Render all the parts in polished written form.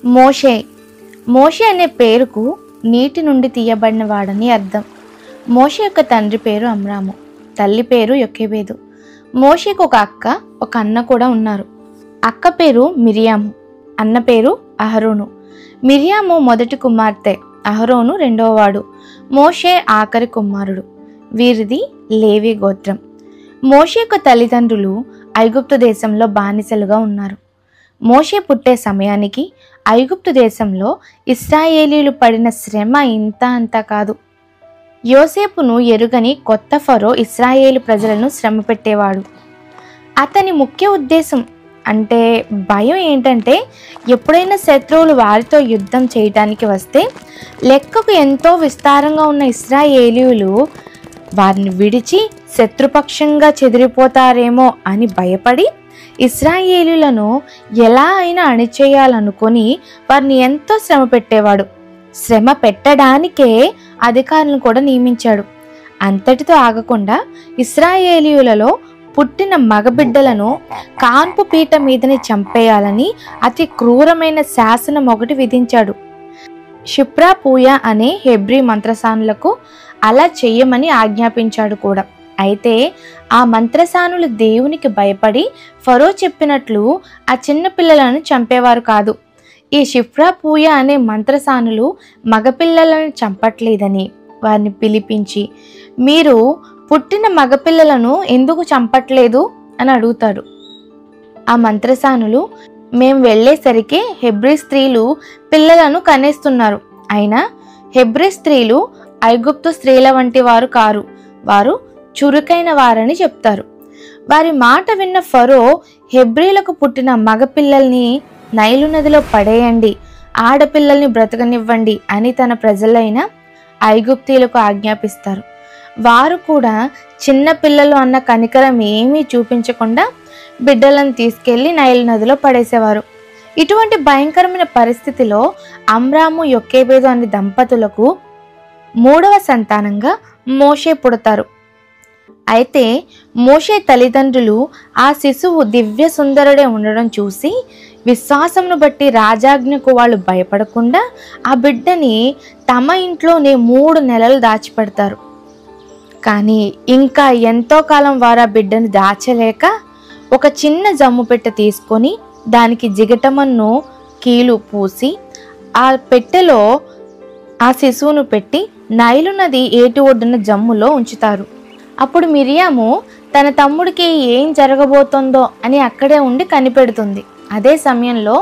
మోషే. మోషే అనే పేరుకు నీటి నుండి తీయబడిన వాడని అర్థం. మోషే యొక్క తండ్రి పేరు అమ్రాము, తల్లి పేరు యొకేబేదు. మోషేకు ఒక అక్క, ఒక అన్న కూడా ఉన్నారు. అక్క పేరు మిరియాము, అన్న పేరు అహరోను. మిరియాము మొదటి కుమార్తె, అహరోను రెండవవాడు, మోషే ఆఖరి కుమారుడు. వీరిది లేవి గోత్రం. మోషే యొక్క తల్లిదండ్రులు ఐగుప్తు దేశంలో బానిసలుగా ఉన్నారు. మోషే పుట్టే సమయానికి ఐగుప్తు దేశంలో ఇశ్రాయేలీయులు పడిన శ్రమ ఇంత అంతా కాదు. యోసేపును ఎరుగని కొత్త ఫరో ఇశ్రాయేలు ప్రజలను శ్రమ పెట్టేవాడు. అతని ముఖ్య ఉద్దేశం అంటే భయం ఏంటంటే, ఎప్పుడైనా శత్రువులు వారితో యుద్ధం చేయడానికి వస్తే లెక్కకు ఎంతో విస్తారంగా ఉన్న ఇశ్రాయేలీయులు వారిని విడిచి శత్రుపక్షంగా చెదిరిపోతారేమో అని భయపడి ఇశ్రాయేలీయులను ఎలా అయినా అణిచేయాలనుకొని వారిని ఎంతో శ్రమ పెట్టేవాడు. శ్రమ పెట్టడానికే అధికారులను కూడా నియమించాడు. అంతటితో ఆగకుండా ఇశ్రాయేలీయులలో పుట్టిన మగబిడ్డలను కాన్పు పీట మీదని చంపేయాలని అతి క్రూరమైన శాసనం ఒకటి విధించాడు. షిప్రా పూయ అనే హెబ్రీ మంత్రసానులకు అలా చెయ్యమని ఆజ్ఞాపించాడు కూడా. అయితే ఆ మంత్రసానులు దేవునికి భయపడి ఫరో చెప్పినట్లు ఆ చిన్న పిల్లలను చంపేవారు కాదు. ఈ షిప్రా పూయ అనే మంత్రసానులు మగపిల్లలను చంపట్లేదని వారిని పిలిపించి, మీరు పుట్టిన మగపిల్లలను ఎందుకు చంపట్లేదు అని అడుగుతాడు. ఆ మంత్రసానులు, మేము వెళ్ళేసరికి హెబ్రీ స్త్రీలు పిల్లలను కనేస్తున్నారు, అయినా హెబ్రీ స్త్రీలు ఐగుప్తు స్త్రీల వంటి వారు కారు, వారు చురుకైన వారని చెప్తారు. వారి మాట విన్న ఫరో హెబ్రీలకు పుట్టిన మగపిల్లల్ని నైలు నదిలో పడేయండి, ఆడపిల్లల్ని బ్రతకనివ్వండి అని తన ప్రజలైన ఐగుప్తీయులకు ఆజ్ఞాపిస్తారు. వారు కూడా చిన్న పిల్లలు అన్న కనికరం ఏమీ చూపించకుండా బిడ్డలను తీసుకెళ్లి నైలు నదిలో పడేసేవారు. ఇటువంటి భయంకరమైన పరిస్థితిలో అమ్రాము యొకేబేదు అనే దంపతులకు 3వ సంతానంగా మోషే పుడతారు. అయితే మోషే తల్లిదండ్రులు ఆ శిశువు దివ్య సుందరుడే ఉండడం చూసి విశ్వాసమును బట్టి రాజాజ్ఞకు వాళ్ళు భయపడకుండా ఆ బిడ్డని తమ ఇంట్లోనే 3 నెలలు దాచిపెడతారు. కానీ ఇంకా ఎంతో కాలం వారు ఆ బిడ్డను దాచలేక ఒక చిన్న జమ్ము పెట్టె తీసుకొని దానికి జిగటమన్ను కీలు పూసి ఆ పెట్టెలో ఆ శిశువును పెట్టి నైలు నది ఏటి ఒడ్డున జమ్ములో ఉంచుతారు. అప్పుడు మిరియాము తన తమ్ముడికి ఏం జరగబోతుందో అని అక్కడే ఉండి కనిపెడుతుంది. అదే సమయంలో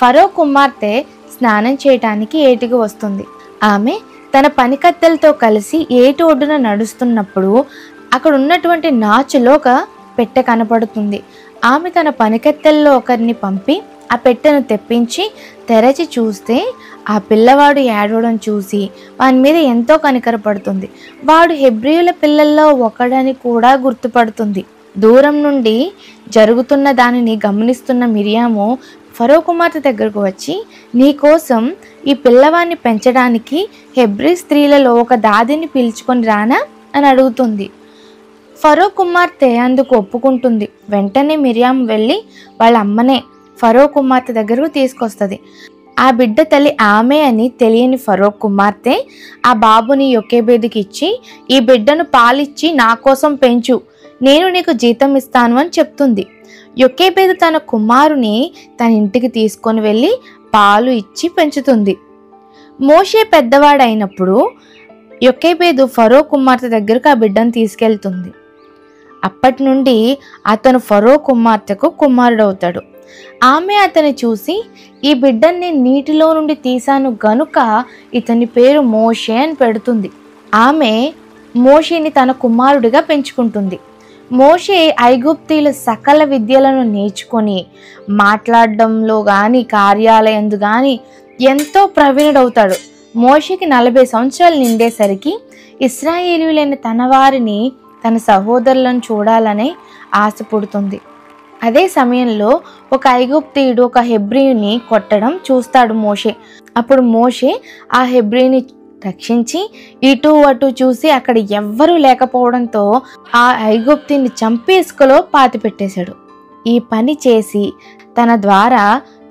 ఫరో కుమార్తె స్నానం చేయటానికి ఏటికి వస్తుంది. ఆమె తన పనికత్తెలతో కలిసి ఏటి ఒడ్డున నడుస్తున్నప్పుడు అక్కడ ఉన్నటువంటి నాచులో ఒక పెట్టె కనపడుతుంది. ఆమె తన పనికత్తెల్లో ఒకరిని పంపి ఆ పెట్టెను తెప్పించి తెరచి చూస్తే ఆ పిల్లవాడు ఏడవడం చూసి వాని మీద ఎంతో కనికరపడుతుంది. వాడు హెబ్రీయుల పిల్లల్లో ఒకడని కూడా గుర్తుపడుతుంది. దూరం నుండి జరుగుతున్న దానిని గమనిస్తున్న మిరియాము ఫరో కుమార్తె దగ్గరకు వచ్చి, నీ కోసం ఈ పిల్లవాడిని పెంచడానికి హెబ్రీ స్త్రీలలో ఒక దాదిని పిలుచుకొని రానా అని అడుగుతుంది. ఫరో కుమార్తె అందుకు ఒప్పుకుంటుంది. వెంటనే మిరియాము వెళ్ళి వాళ్ళ అమ్మనే ఫరో కుమార్తె దగ్గరకు తీసుకొస్తుంది. ఆ బిడ్డ తల్లి ఆమె అని తెలియని ఫరో కుమార్తె ఆ బాబుని యొకేబేదుకి ఇచ్చి, ఈ బిడ్డను పాలిచ్చి నా కోసం పెంచు, నేను నీకు జీతం ఇస్తాను అని చెప్తుంది. యొకేబేదు తన కుమారుని తన ఇంటికి తీసుకొని వెళ్ళి పాలు ఇచ్చి పెంచుతుంది. మోషే పెద్దవాడైనప్పుడు యొకేబేదు ఫరో కుమార్తె దగ్గరకు ఆ బిడ్డను తీసుకెళ్తుంది. అప్పటి నుండి అతను ఫరో కుమార్తెకు కుమారుడవుతాడు. ఆమె అతన్ని చూసి, ఈ బిడ్డని నేను నీటిలో నుండి తీశాను గనుక ఇతని పేరు మోషే అని పెడుతుంది. ఆమె మోషేని తన కుమారుడిగా పెంచుకుంటుంది. మోషే ఐగుప్తీయుల సకల విద్యలను నేర్చుకొని మాట్లాడడంలో కానీ కార్యాలయందు కానీ ఎంతో ప్రవీణుడవుతాడు. మోషేకి 40 సంవత్సరాలు నిండేసరికి ఇశ్రాయేలీయులైన తన వారిని, తన సహోదరులను చూడాలనే ఆశ పుడుతుంది. అదే సమయంలో ఒక ఐగుప్తీయుడు ఒక హెబ్రీయుని కొట్టడం చూస్తాడు మోషే. అప్పుడు మోషే ఆ హెబ్రీని రక్షించి ఇటు అటు చూసి అక్కడ ఎవ్వరూ లేకపోవడంతో ఆ ఐగుప్తిని చంపి ఇసుకలో పాతిపెట్టేశాడు. ఈ పని చేసి తన ద్వారా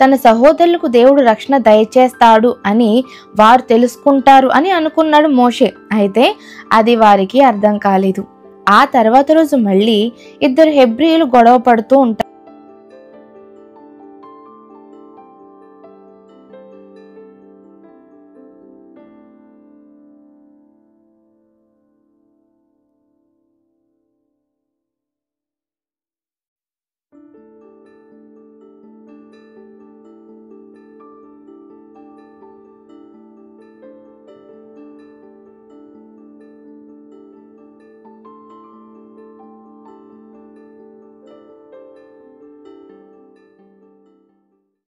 తన సహోదరులకు దేవుడు రక్షణ దయచేస్తాడు అని వారు తెలుసుకుంటారు అని అనుకున్నాడు మోషే. అయితే అది వారికి అర్థం కాలేదు. ఆ తర్వాత రోజు మళ్ళీ ఇద్దరు హెబ్రీయులు గొడవ పడుతూ ఉంటారు.